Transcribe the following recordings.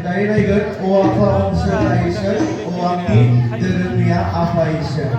Dairaygır Oafa Sırayışır Oaki Dırınya Afayışır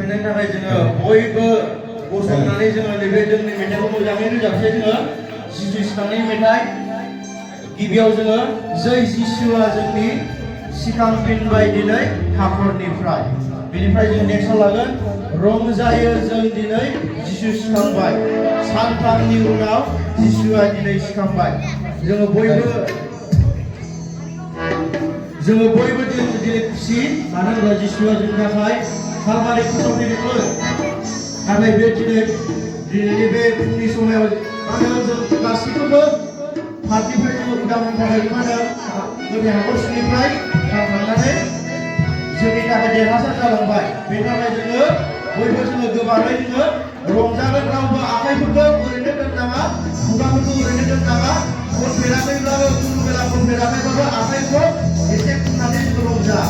रंजानायनि थाखाय जोङो बयबो गसंनानै जोङो नैबे जोंनि मेथाइखौ मोजाङै रोजाबसै जोङो जिसु सिखांनायनि मेथाइ गिबियाव जोङो जै जिसुआ जोंनि सिखांफिनबाय दिनै हाखरनिफ्राय बेनिफ्राय जों नेक्स्टआव लागोन रंजायो जों दिनै जिसु सिखांबाय सानथामनि उनाव जिसुआ दिनै सिखांबाय जोङो बयबो दिनै खुसि मानो होनब्ला जिसुआ जोंनि थाखाय खामानि फोसावफैदोंमोन नाथाय बे दिनैनि बे फुंनि समाव मा होनो जों गासैखौबो पापनिफ्राय जोङो उदां होनो थाखाय मा होनो जोंनि हाखर सिंनिफ्राय थांनानै जोंनि थाखाय देरहासार जालांबाय बेनि थाखाय जोङो बयबो जोङो गोबारै जोङो रंजागोन रावबो आखाइफोरखौ ओरैनो दोननाङा खुगाफोरखौ ओरैनो दोननाङा खनफेराखैब्लाबो गुबुन बेला खनफेराखैब्लाबो आखाइखौ एसे खुंनानै जोङो रंजा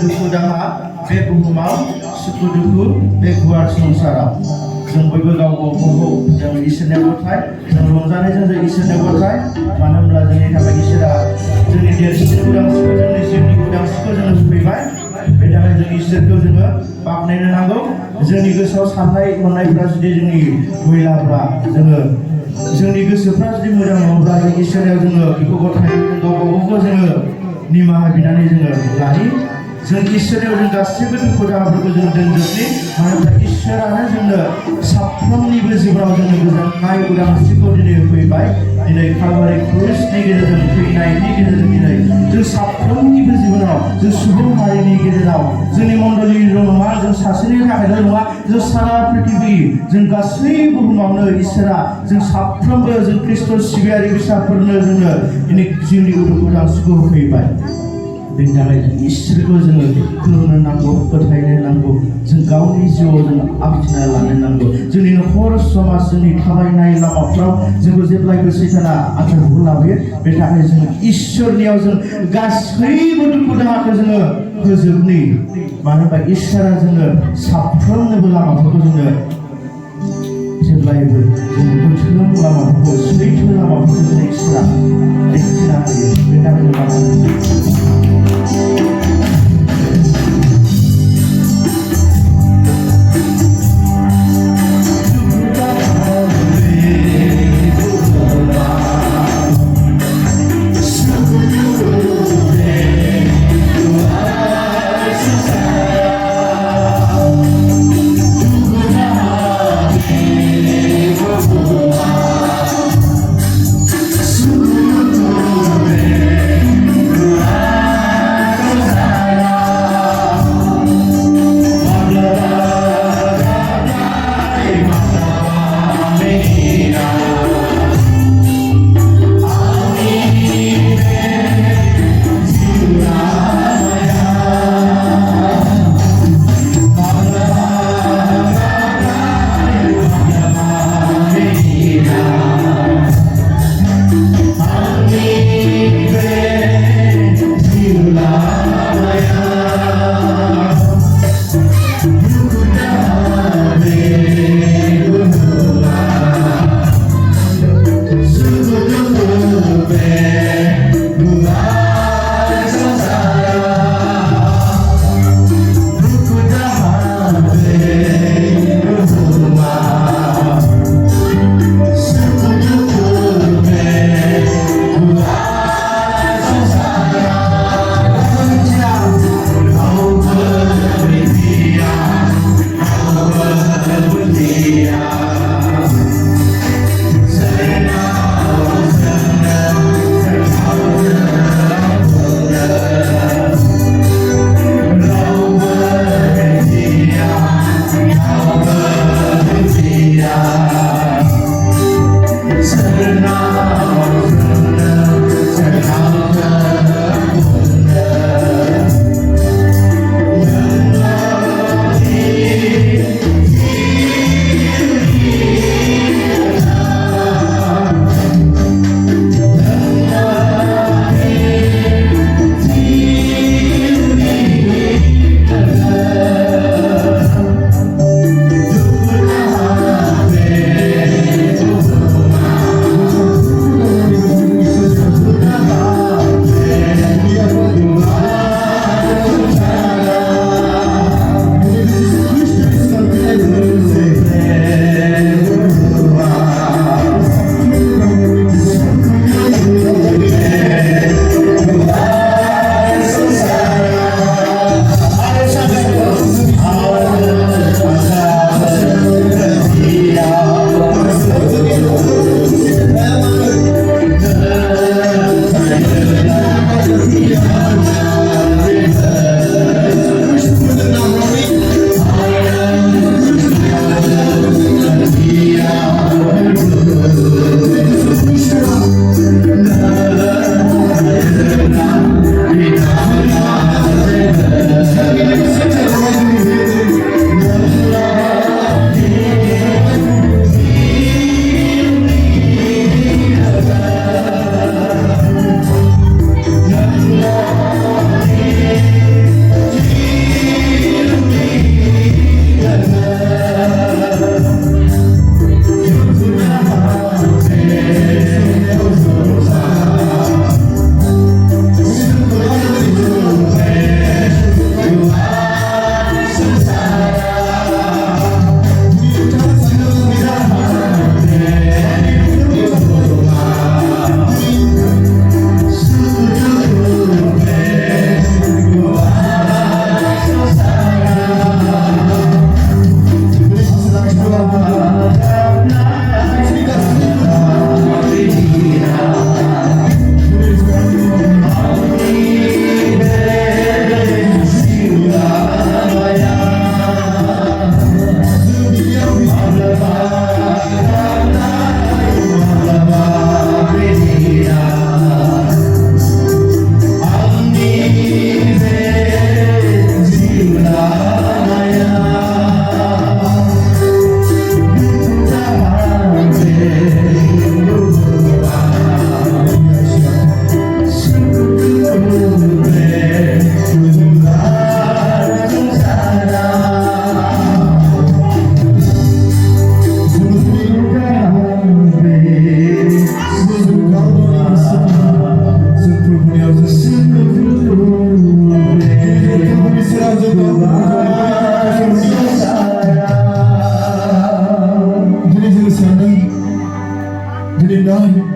दुखु दाहा बे बुहुमाव सुखु दुखु बे गुवार संसाराव जों बयबो गाव गावखौ जों इसोरनि गथाय जों रंजानायजों जों इसोरनि गथाय मानो होनब्ला जोंनि थाखाय इसोरा जोंनि देरसिन उदांस्रिखौ जोंनि जिउनि उदांस्रिखौ जोङो होफैबाय बे थाखाय जों इसोरखौ जोङो बाख्नायनो नांगौ जोंनि गोसोआव साननाय हनायफ्रा जुदि जोंनि मैलाब्ला जोङो जोंनि गोसोफ्रा जुदि मोजां नङाब्ला जों इसोराव जोङो बेखौ गथाय गाव गावखौ जोङो निमाहा बिनानै जोङो लायो जों इसोराव जों गासैबो दुखु दाहाफोरखौ जों दोनजोबनि मानो होनब्ला इसोरानो जोंनो साफ्रोमनिबो जिउआव जोंनो गोजोननाय उदांस्रिखौ दिनै होफैबाय दिनै कालभारि क्रुसनि गेजेरजों थैनायनि गेजेरजों दिनै जों साफ्रोमनिबो जिउआव जों सुबुं माहारिनि गेजेराव जोंनि मण्डलील' नङा जों सासेनि थाखायल' नङा जों सारा पृथिबी जों गासै बुहुमावनो इसोरा जों साफ्रोमबो जों ख्रीष्ट सिबियारि फिसाफोरनो जोंनो दिनै जिउनि उदांस्रिखौ होफैबाय बेनि थाखाय जों इसोरखौ जोङो खुलुमनो नांगौ फोथायनो नांगौ जों गावनि जिउआव जों आखिना लानो नांगौ जोंनि नखर समाज जोंनि थाबायनाय लामाफ्राव जोंखौ जेब्लायबो सैताना आंखालखौ लाबोयो बे थाखाय जों इसोरनियाव जों गासैबो दुखु दाहाखौ जोङो फोजोबनि मानो होनबा इसोरा जोङो साफ्रोमनोबो लामाफोरखौ जोङो जेब्लायबो जों गोथों लामाफोरखौ सैथो लामाफोरखौ जों इसोरा दिन्थिना होयो बे थाखाय Sudah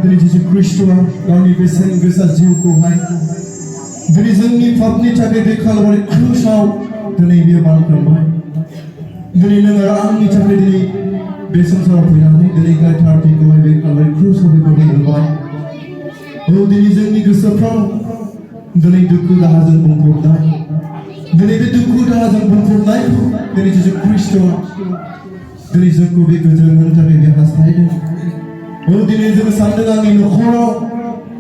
दिनै जिसु ख्रीष्टआ गावनि बेसेन गोसा जिउखौहाय दिनै जोंनि पापनि थाखाय बे कालभारि क्रुसाव दिनै बियो बानखांबाय दिनै नों आरो आंनि थाखाय दिनै बे संसाराव फैनानै दिनै गोथार थैखौहाय बे कालभारि क्रुसाव बेबायदि होबाय दिनै जोंनि गोसोफ्राव दिनै दुखु दाहाजों बुंफबनाय दिनै बे दुखु दाहाजों बुंफबनायखौ दिनै जिसु ख्रीष्टआ दिनै जोंखौ बे गोजोन होनो थाखाय बे हास्थायदों दिनै जोङो सानदों आंनि न'खराव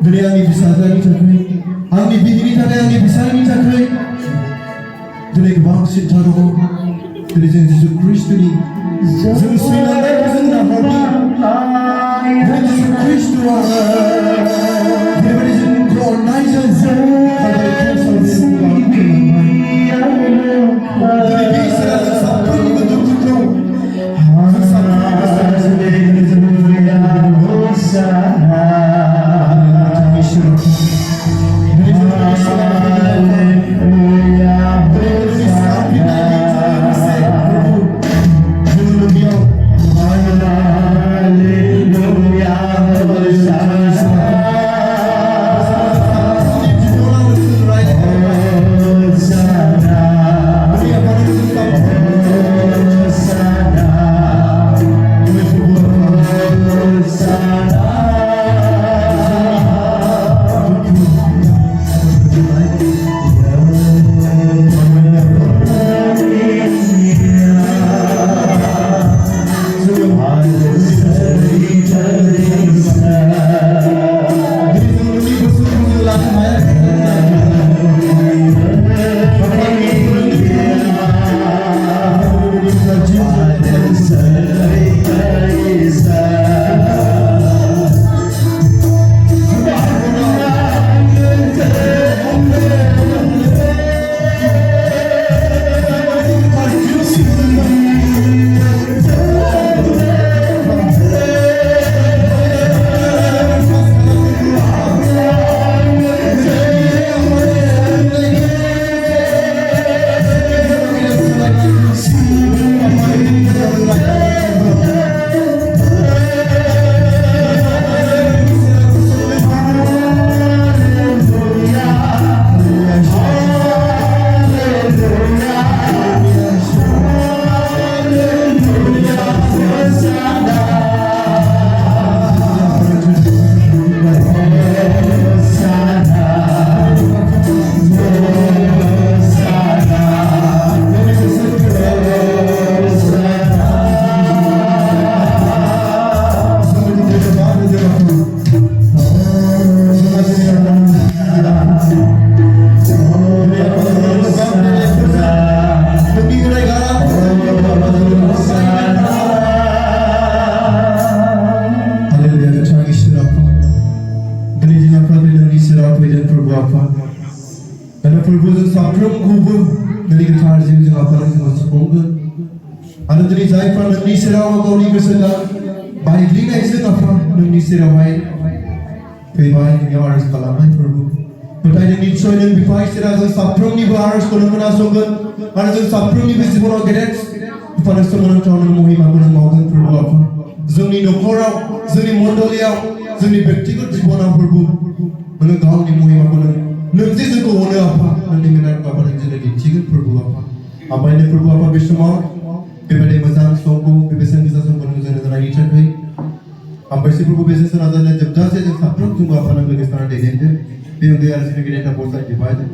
दिनै आंनि फिसाज्लानि थाखाय आंनि बिहिनि थाखाय आंनि फिसायनि थाखाय दिनै गोबां सिन्था दङ दिनै जों जिसु ख्रीष्टनि जों सैनांनायखौ जों नाहरदों दिनै जिसु ख्रीष्टआ बेबायदि जोंखौ अननायजों दिनै बे इसोरा जों साफ्रोमनिबो दुखुखौ Ada dari saya pernah di serau kau ni kesedah baik lina isi apa di serau baik baik yang harus kalamai perlu. Betul ni soal yang bifai serau saprom ni harus kalau mana songan harus saprom ni bisi pun agak pada semua tahun muhim aku nak makan perlu apa. Zoni nokora, zoni mondolia, zoni bertiga jibuan perlu. Mana kau ni muhim aku nak nanti saya kau mana apa nanti mana kau pada jadi tiga perlu apa. Apa ini perlu apa besok बेबायदि मोजां समखौ बेसेन गोसा समखौ जों रायज्लायनो थाखाय आमफ्राय बेफोरखौ बेसेन सोनाजानो जोबजासे जों साफ्रोम जोंबो आफानो गोग्लैसोना दैदेनदो बे अनगायै आरो जोंनि गेदेर बसाय दिबाय जों